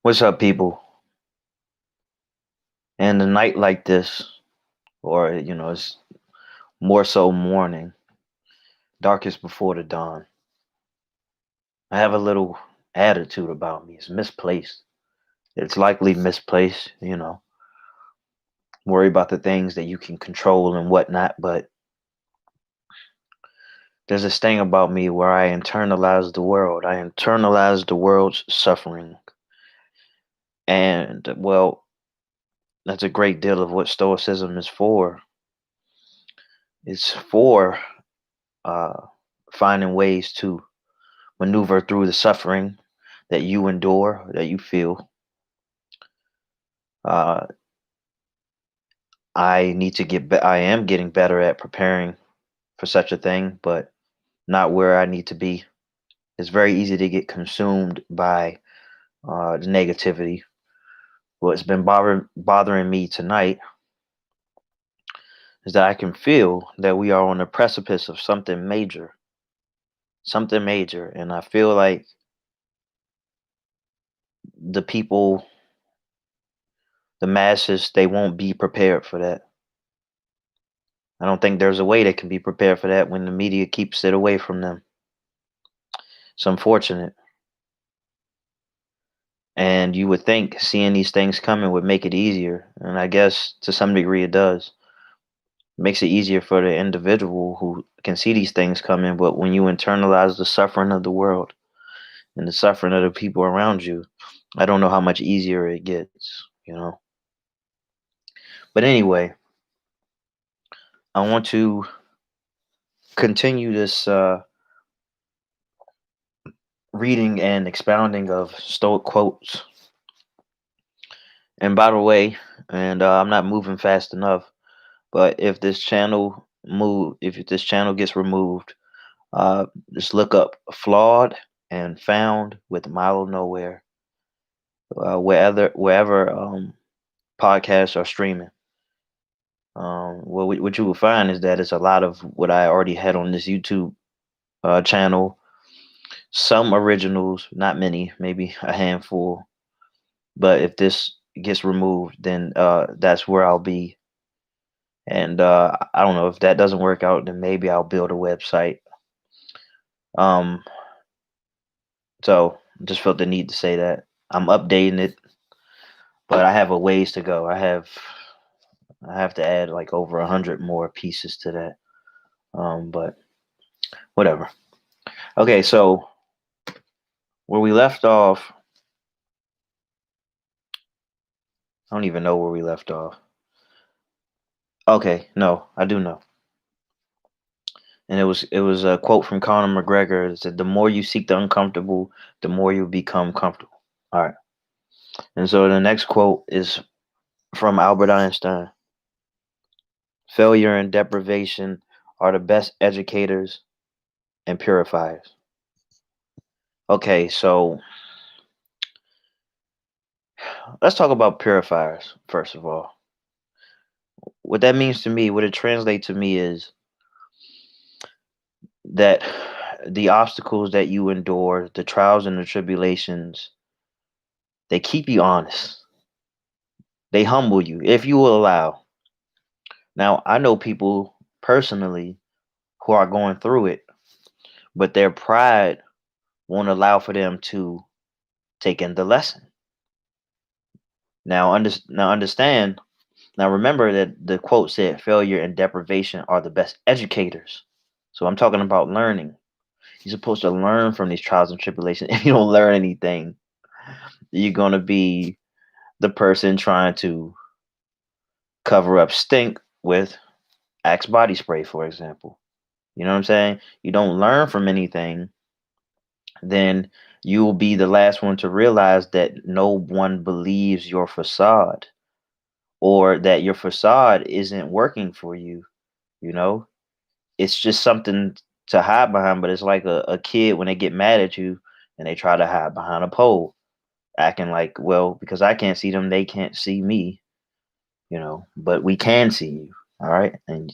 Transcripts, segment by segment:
What's up, people? And a night like this, or it's more so morning, darkest before the dawn. I have a little attitude about me. It's misplaced. It's likely misplaced. Worry about the things that you can control and whatnot. But there's this thing about me where I internalize the world. I internalize the world's suffering, and well, that's a great deal of what Stoicism is for. It's for uh, finding ways to maneuver through the suffering that you endure, that you feel. Uh, I need to I am getting better at preparing for such a thing, but not where I need to be. It's very easy to get consumed by the negativity. What's been bothering me tonight is that I can feel that we are on the precipice of something major, and I feel like the people, the masses, they won't be prepared for that. I don't think there's a way they can be prepared for that when the media keeps it away from them. It's unfortunate. And you would think seeing these things coming would make it easier. And I guess to some degree it does. It makes it easier for the individual who can see these things coming. But when you internalize the suffering of the world and the suffering of the people around you, I don't know how much easier it gets. But anyway, I want to continue this reading and expounding of Stoic quotes. And by the way, and I'm not moving fast enough, but if this channel gets removed, just look up "flawed" and "found" with Milo Nowhere, wherever podcasts are streaming. What you will find is that it's a lot of what I already had on this YouTube channel. Some originals, not many, maybe a handful. But if this gets removed, then that's where I'll be. And I don't know if that doesn't work out, then maybe I'll build a website. Um, so just felt the need to say that I'm updating it, but I have a ways to go. I have to add like over 100 more pieces to that. But whatever. Okay, so where we left off, I don't even know where we left off. Okay, no, I do know. And it was a quote from Conor McGregor. It said, "The more you seek the uncomfortable, the more you become comfortable." All right. And so the next quote is from Albert Einstein. Failure and deprivation are the best educators and purifiers. Okay, so let's talk about purifiers first of all. What that means to me, what it translates to me is that the obstacles that you endure, the trials and the tribulations, they keep you honest. They humble you if you will allow. Now, I know people personally who are going through it, but their pride won't allow for them to take in the lesson. Now understand. Now remember that the quote said failure and deprivation are the best educators. So I'm talking about learning. You're supposed to learn from these trials and tribulations. If you don't learn anything, you're gonna be the person trying to cover up stink with Axe body spray, for example. You know what I'm saying? You don't learn from anything, then you will be the last one to realize that no one believes your facade or that your facade isn't working for you. You know, it's just something to hide behind, but it's like a kid when they get mad at you and they try to hide behind a pole, acting like, well, because I can't see them, they can't see me, but we can see you. All right. And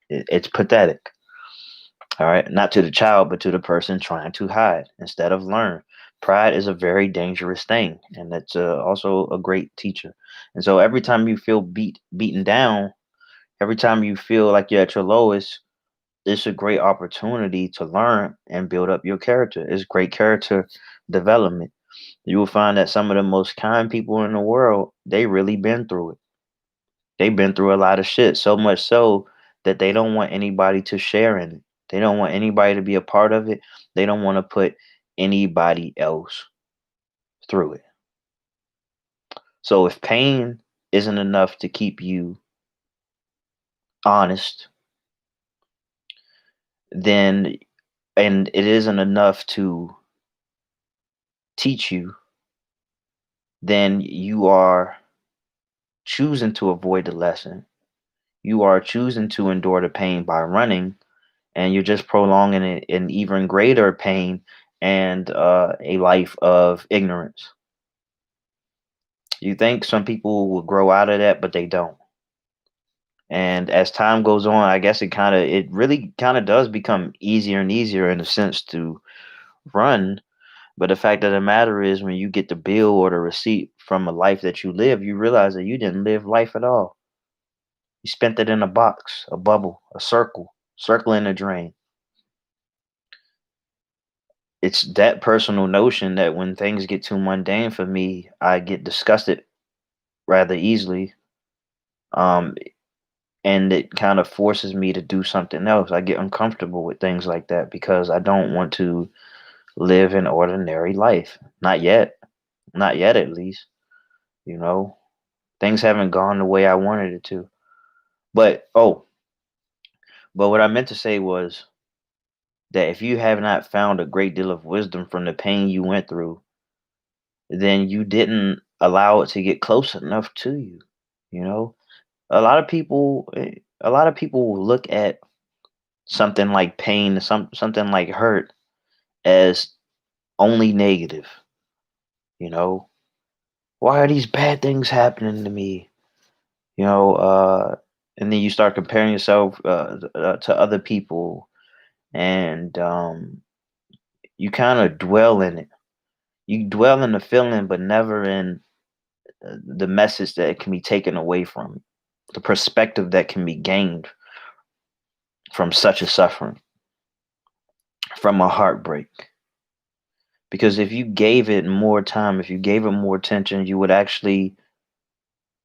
it's pathetic. All right, not to the child, but to the person trying to hide instead of learn. Pride is a very dangerous thing, and it's also a great teacher. And so every time you feel beaten down, every time you feel like you're at your lowest, it's a great opportunity to learn and build up your character. It's great character development. You will find that some of the most kind people in the world, they really been through it. They've been through a lot of shit, so much so that they don't want anybody to share in it. They don't want anybody to be a part of it. They don't want to put anybody else through it. So if pain isn't enough to keep you honest, then and it isn't enough to teach you, then you are choosing to avoid the lesson. You are choosing to endure the pain by running, and you're just prolonging it in even greater pain and a life of ignorance. You think some people will grow out of that, but they don't. And as time goes on, I guess it really kind of does become easier and easier in a sense to run. But the fact of the matter is, when you get the bill or the receipt from a life that you live, you realize that you didn't live life at all. You spent it in a box, a bubble, a circle in a drain. It's that personal notion that when things get too mundane for me, I get disgusted rather easily. Um, and it kind of forces me to do something else. I get uncomfortable with things like that because I don't want to live an ordinary life. Not yet. Not yet, at least. You know, things haven't gone the way I wanted it to. But, but what I meant to say was that if you have not found a great deal of wisdom from the pain you went through, then you didn't allow it to get close enough to you. You know, a lot of people will look at something like pain, something like hurt as only negative. You know, why are these bad things happening to me? You know, and then you start comparing yourself to other people, and you kind of dwell in it. You dwell in the feeling, but never in the message that can be taken away from it, the perspective that can be gained from such a suffering, from a heartbreak. Because if you gave it more time, if you gave it more attention, you would actually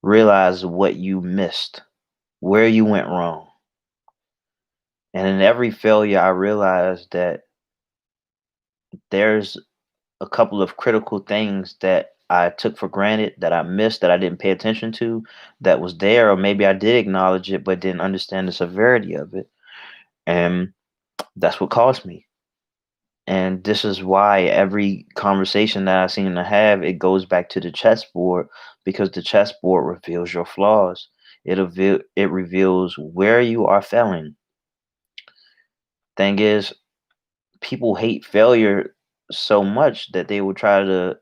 realize what you missed, where you went wrong. And in every failure, I realized that there's a couple of critical things that I took for granted, that I missed, that I didn't pay attention to, that was there, or maybe I did acknowledge it, but didn't understand the severity of it. And that's what caused me. And this is why every conversation that I seem to have, it goes back to the chessboard, because the chessboard reveals your flaws. It reveals where you are failing. Thing is, people hate failure so much that they will try to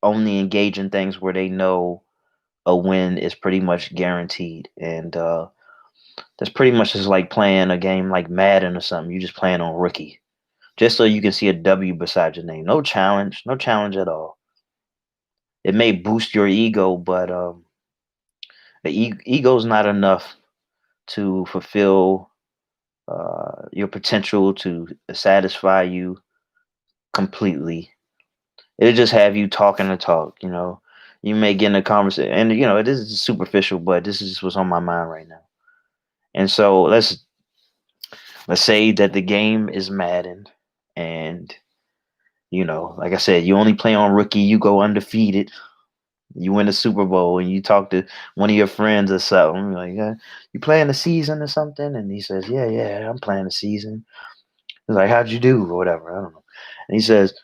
only engage in things where they know a win is pretty much guaranteed. And that's pretty much just like playing a game like Madden or something. You just playing on rookie, just so you can see a W beside your name. No challenge at all. It may boost your ego, but ego is not enough to fulfill your potential, to satisfy you completely. It'll just have you talking the talk. You may get in a conversation, and this is superficial, but this is just what's on my mind right now. And so let's say that the game is Madden, and like I said, you only play on rookie, you go undefeated, you win the Super Bowl, and you talk to one of your friends or something, like, you playing the season or something? And he says, yeah, I'm playing the season. He's like, how'd you do, or whatever, I don't know. And he says,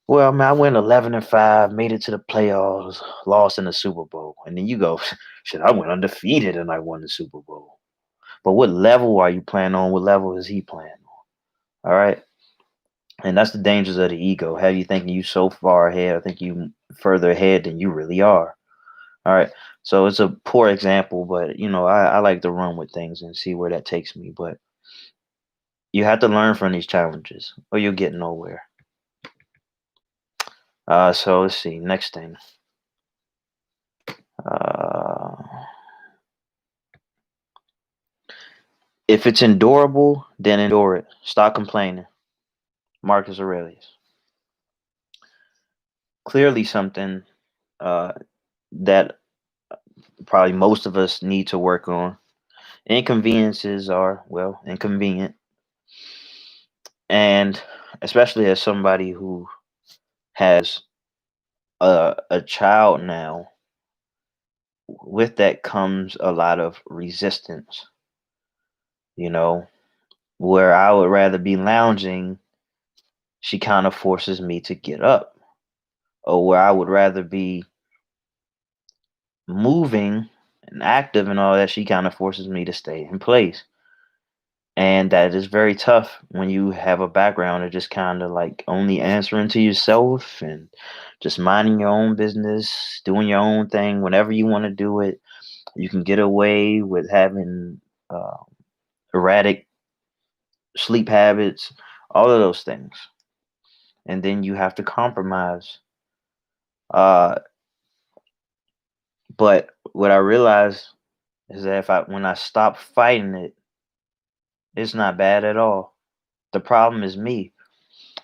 well, man, I went 11-5, made it to the playoffs, lost in the Super Bowl. And then you go, shit, I went undefeated and I won the Super Bowl. But what level are you playing on? What level is he playing on? All right. And that's the dangers of the ego. Have you thinking you so far ahead? I think you further ahead than you really are. All right. So it's a poor example, but I like to run with things and see where that takes me. But You have to learn from these challenges, or you'll get nowhere. So let's see. Next thing. Uh, if it's endurable, then endure it. Stop complaining. Marcus Aurelius. Clearly, something uh, that probably most of us need to work on. Inconveniences are, well, inconvenient. And especially as somebody who has a child now, with that comes a lot of resistance, you know, where I would rather be lounging, she kind of forces me to get up. Or where I would rather be moving and active and all that, she kind of forces me to stay in place. And that is very tough when you have a background of just kind of like only answering to yourself and just minding your own business, doing your own thing whenever you want to do it. You can get away with having uh, erratic sleep habits, all of those things. And then you have to compromise. Uh, but what I realized is that if I when I stop fighting it, it's not bad at all. The problem is me.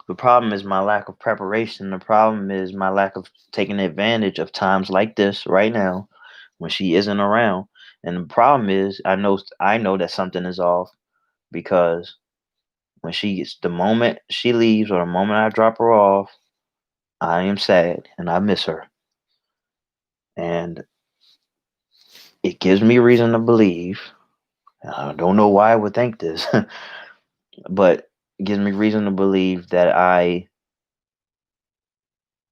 The problem is my lack of preparation. The problem is my lack of taking advantage of times like this right now when she isn't around. And the problem is I know that something is off because when she gets the moment she leaves or the moment I drop her off, I am sad and I miss her. And it gives me reason to believe. I don't know why I would think this, but it gives me reason to believe that I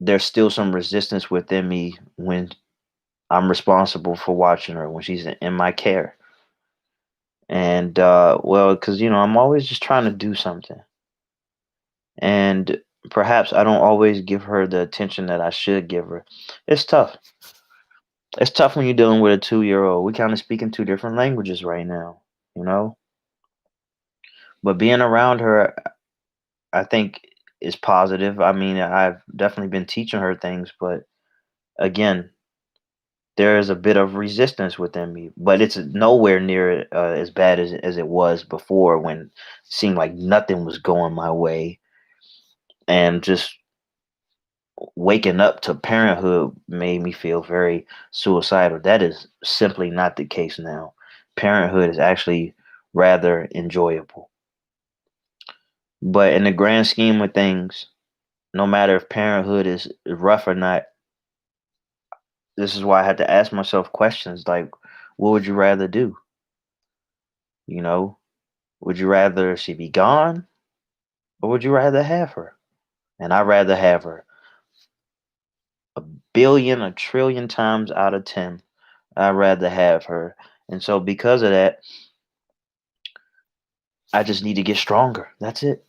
there's still some resistance within me when I'm responsible for watching her when she's in my care. And well, because I'm always just trying to do something, and perhaps I don't always give her the attention that I should give her. It's tough. It's tough when you're dealing with a 2-year old. We kind of speaking two different languages right now, you know. But being around her, I think, is positive. I mean, I've definitely been teaching her things, but again, there is a bit of resistance within me, but it's nowhere near as bad as it was before when it seemed like nothing was going my way. And just waking up to parenthood made me feel very suicidal. That is simply not the case now. Parenthood is actually rather enjoyable. But in the grand scheme of things, no matter if parenthood is rough or not, this is why I had to ask myself questions like, what would you rather do? You know, would you rather she be gone or would you rather have her? And I'd rather have her a billion, a trillion times out of 10. I'd rather have her. And so because of that, I just need to get stronger. That's it.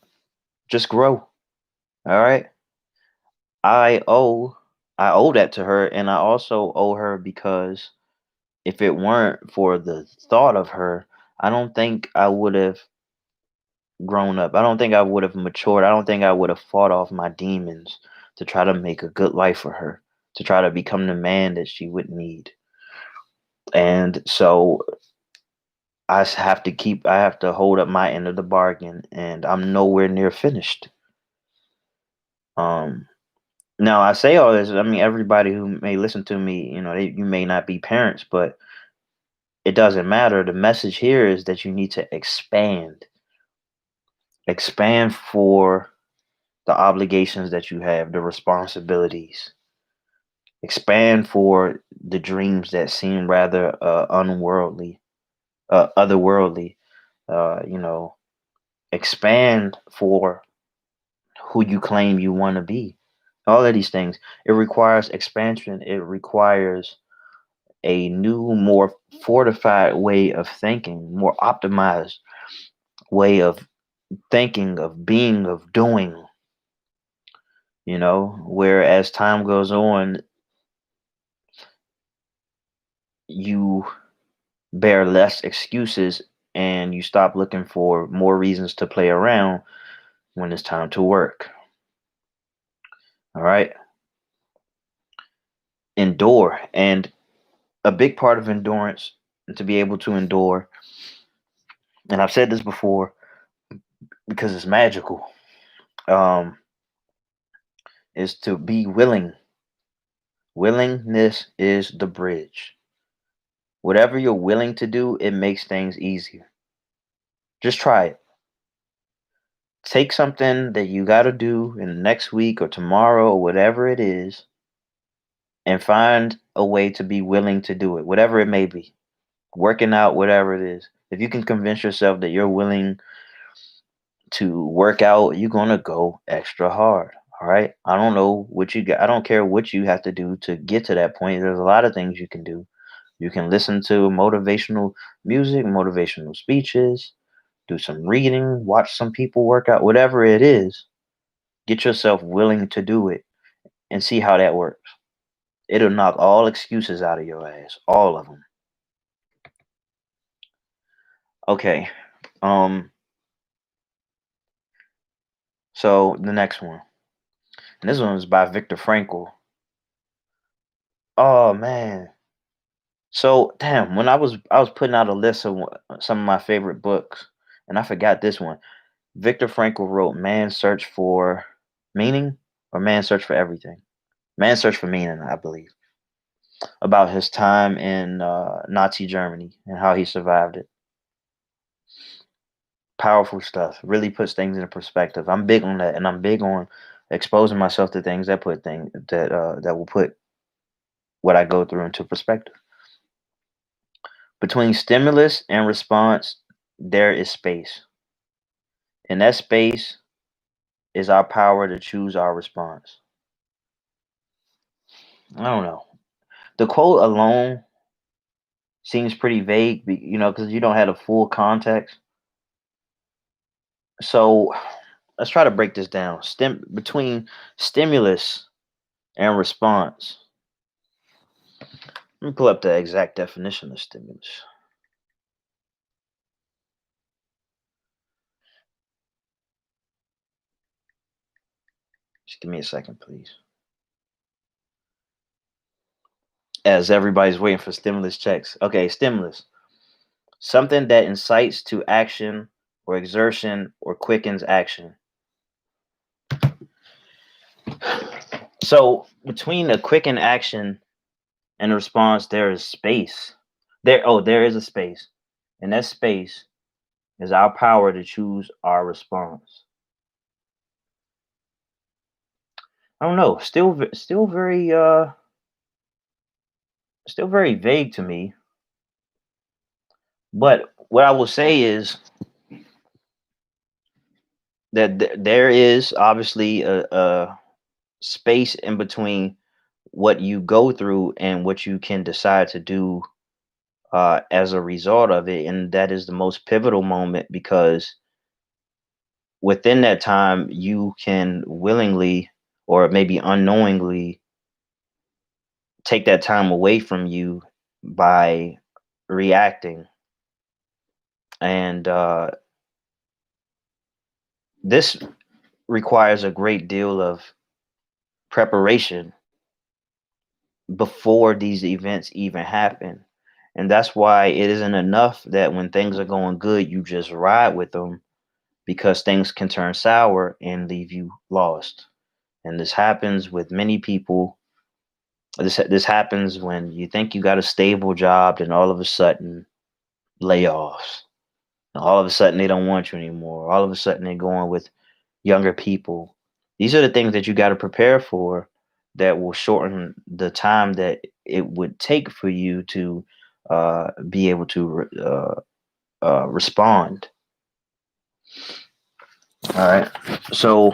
Just grow. All right. I owe I owe that to her, and I also owe her because if it weren't for the thought of her, I don't think I would have grown up. I don't think I would have matured. I don't think I would have fought off my demons to try to make a good life for her, to try to become the man that she would need. And so I have to hold up my end of the bargain, and I'm nowhere near finished. Um, Now I say all this. I mean, everybody who may listen to me, you may not be parents, but it doesn't matter. The message here is that you need to expand for the obligations that you have, the responsibilities, expand for the dreams that seem rather unworldly, otherworldly. You know, expand for who you claim you want to be. All of these things. It requires expansion. It requires a new, more fortified way of thinking, more optimized way of thinking, of being, of doing, where as time goes on, you bear less excuses and you stop looking for more reasons to play around when it's time to work. All right. Endure. And a big part of endurance, to be able to endure, and I've said this before because it's magical, um, is to be willing. Willingness is the bridge. Whatever you're willing to do, it makes things easier. Just try it. Take something that you got to do in the next week or tomorrow or whatever it is, and find a way to be willing to do it, whatever it may be. Working out, whatever it is. If you can convince yourself that you're willing to work out, you're going to go extra hard. All right. I don't know what you got. I don't care what you have to do to get to that point. There's a lot of things you can do. You can listen to motivational music, motivational speeches, do some reading, watch some people work out, whatever it is. Get yourself willing to do it and see how that works. It'll knock all excuses out of your ass, all of them. Okay. Um. So the next one, and this one is by Viktor Frankl. Oh man. So damn, when I was putting out a list of some of my favorite books, and I forgot this one. Viktor Frankl wrote "Man's Search for Meaning" or "Man's Search for Everything." "Man's Search for Meaning," I believe, about his time in Nazi Germany and how he survived it. Powerful stuff. Really puts things into perspective. I'm big on that, and I'm big on exposing myself to things that put things that will put what I go through into perspective. Between stimulus and response, there is space. And that space is our power to choose our response. I don't know. The quote alone seems pretty vague, because you don't have the full context. So let's try to break this down. Between stimulus and response. Let me pull up the exact definition of stimulus. Just give me a second, please. As everybody's waiting for stimulus checks. Okay, stimulus. Something that incites to action or exertion or quickens action. So between a quickened action and a response, there is space. There is a space. And that space is our power to choose our response. I don't know. Still very vague to me. But what I will say is that there is obviously a space in between what you go through and what you can decide to do as a result of it, and that is the most pivotal moment, because within that time you can willingly or maybe unknowingly take that time away from you by reacting. And this requires a great deal of preparation before these events even happen. And that's why it isn't enough that when things are going good, you just ride with them, because things can turn sour and leave you lost. And this happens with many people. This happens when you think you got a stable job, and all of a sudden, layoffs. And all of a sudden, they don't want you anymore. All of a sudden, they're going with younger people. These are the things that you got to prepare for, that will shorten the time that it would take for you to be able to respond. All right. So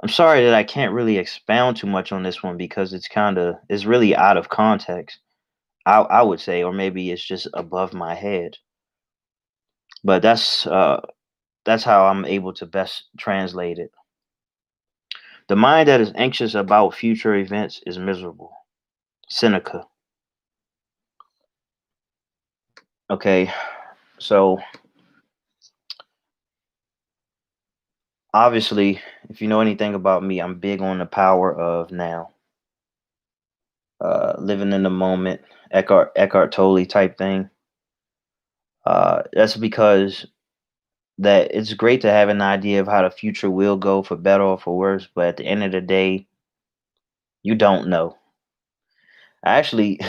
I'm sorry that I can't really expound too much on this one, because it's really out of context. I would say, or maybe it's just above my head. But that's how I'm able to best translate it. The mind that is anxious about future events is miserable. Seneca. Okay. So obviously, if you know anything about me, I'm big on the power of now, living in the moment, Eckhart Tolle type thing. That's because that it's great to have an idea of how the future will go for better or for worse, but at the end of the day, you don't know. Actually,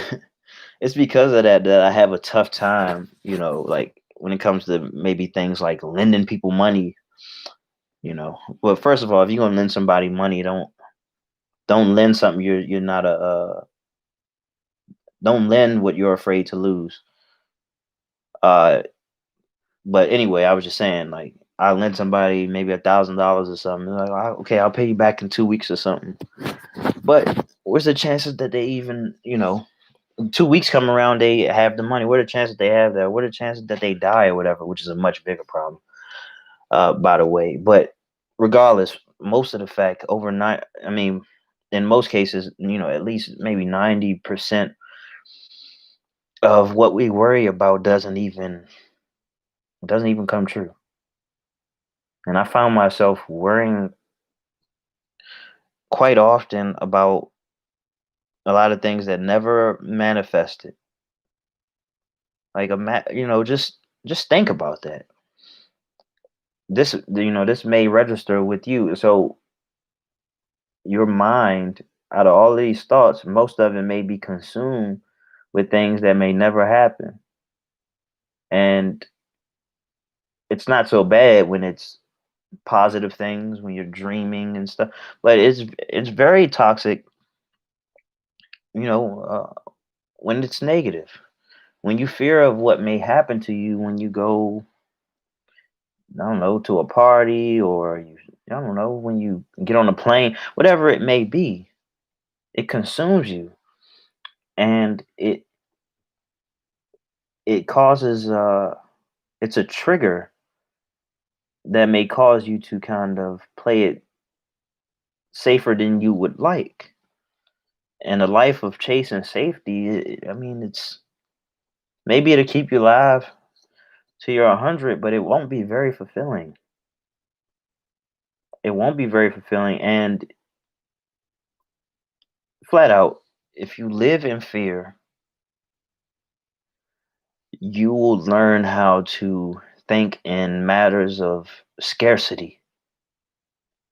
it's because of that that I have a tough time, like when it comes to maybe things like lending people money. Well, first of all, if you're gonna lend somebody money, don't lend something you're not a don't lend what you're afraid to lose. Uh, but anyway, I was just saying, like, I lent somebody maybe $1,000 or something. They're like, okay, I'll pay you back in 2 weeks or something. But where's the chances that they even, 2 weeks come around, they have the money? What are the chances they have that? What are the chances that they die or whatever? Which is a much bigger problem, by the way. But regardless, most of the fact, overnight, I mean, in most cases, at least maybe 90% of what we worry about doesn't even come true. And I found myself worrying quite often about a lot of things that never manifested. Like just think about that. This may register with you. So your mind, out of all these thoughts, most of it may be consumed with things that may never happen. And it's not so bad when it's positive things, when you're dreaming and stuff, but it's very toxic, you know, when it's negative. When you fear of what may happen to you when you go, I don't know, to a party, or I don't know, when you get on a plane, whatever it may be, it consumes you, and it causes it's a trigger that may cause you to kind of play it safer than you would like. And a life of chase and safety, I mean, maybe it'll keep you alive till you're 100, but it won't be very fulfilling. It won't be very fulfilling. And flat out, if you live in fear, you will learn how to think in matters of scarcity.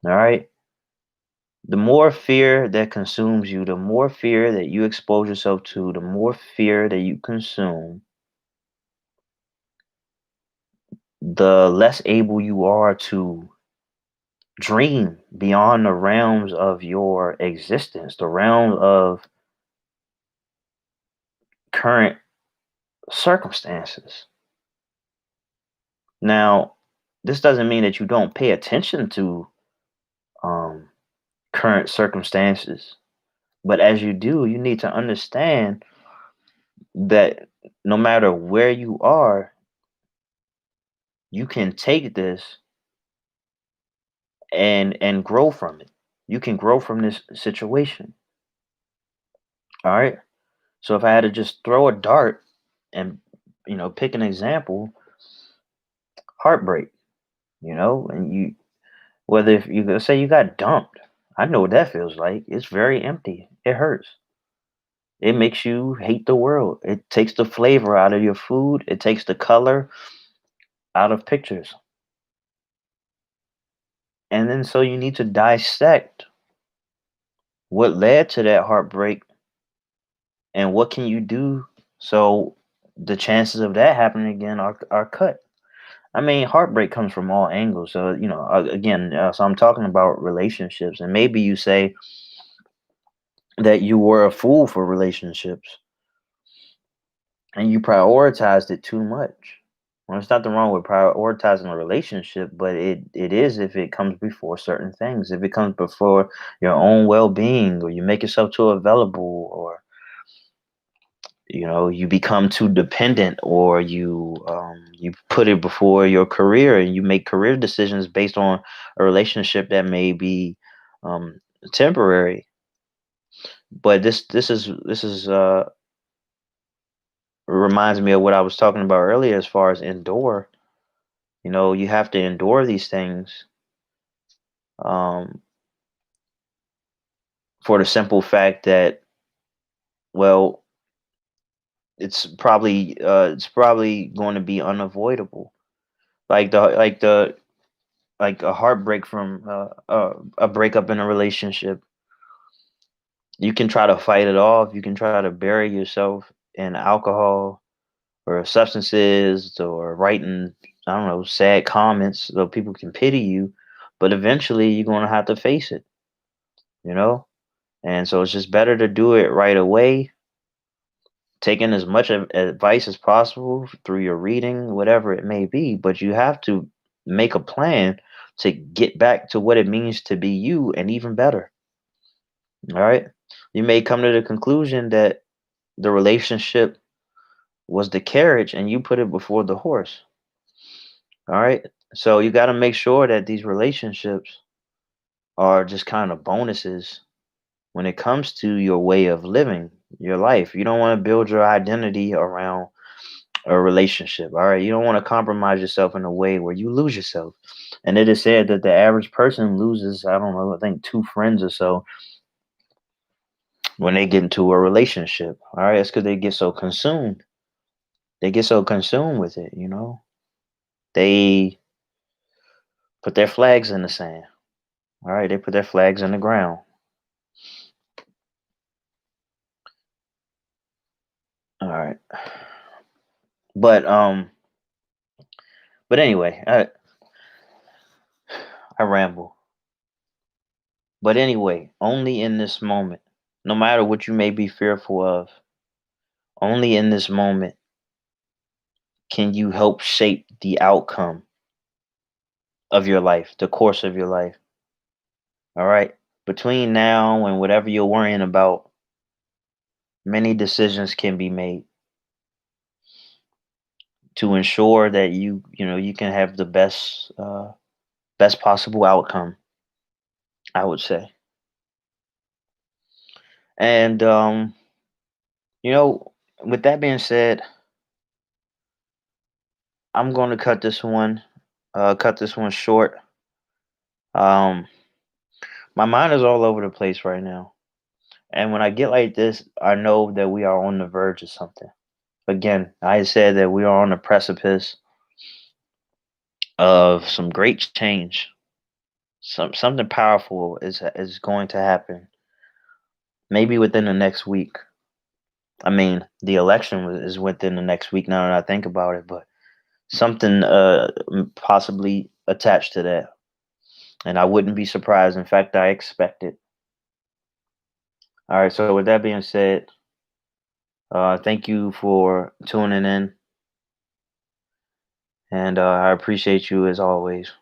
All right. The more fear that consumes you, the more fear that you expose yourself to, the more fear that you consume, the less able you are to dream beyond the realms of your existence, the realm of current circumstances. Now, this doesn't mean that you don't pay attention to um, current circumstances, but as you do, you need to understand that no matter where you are, you can take this and grow from it. You can grow from this situation. All right. So if I had to just throw a dart and pick an example, heartbreak, and whether if you say you got dumped, I know what that feels like. It's very empty. It hurts. It makes you hate the world. It takes the flavor out of your food. It takes the color out of pictures. And then so you need to dissect what led to that heartbreak and what can you do so the chances of that happening again are cut. I mean, heartbreak comes from all angles. So, again, so I'm talking about relationships. And maybe you say that you were a fool for relationships and you prioritized it too much. Well, there's nothing wrong with prioritizing a relationship, but it is if it comes before certain things. If it comes before your own well being, or you make yourself too available, or you become too dependent, or you put it before your career and you make career decisions based on a relationship that may be um, temporary. But this is reminds me of what I was talking about earlier as far as endure. You have to endure these things, um, for the simple fact that, well, it's probably going to be unavoidable. Like a heartbreak from a breakup in a relationship. You can try to fight it off. You can try to bury yourself in alcohol or substances or writing, I don't know, sad comments so people can pity you. But eventually you're going to have to face it, you know? And so it's just better to do it right away, taking as much advice as possible through your reading, whatever it may be. But you have to make a plan to get back to what it means to be you and even better. All right. You may come to the conclusion that the relationship was the carriage and you put it before the horse. All right. So you got to make sure that these relationships are just kind of bonuses when it comes to your way of living your life. You don't want to build your identity around a relationship. All right. You don't want to compromise yourself in a way where you lose yourself. And it is said that the average person loses, I don't know, I think two friends or so when they get into a relationship. All right. It's because they get so consumed. They get so consumed with it. They put their flags in the sand. All right. They put their flags in the ground. All right. But but anyway, I ramble. But anyway, only in this moment, no matter what you may be fearful of, only in this moment can you help shape the outcome of your life, the course of your life. All right. Between now and whatever you're worrying about, many decisions can be made to ensure that you can have the best possible outcome, I would say. And you know, with that being said, I'm going to cut this one short. Um, my mind is all over the place right now, and when I get like this, I know that we are on the verge of something. Again, I said that we are on the precipice of some great change. Something powerful is going to happen. Maybe within the next week. I mean, the election is within the next week now that I think about it, but something possibly attached to that. And I wouldn't be surprised. In fact, I expect it. All right. So with that being said, thank you for tuning in, and I appreciate you as always.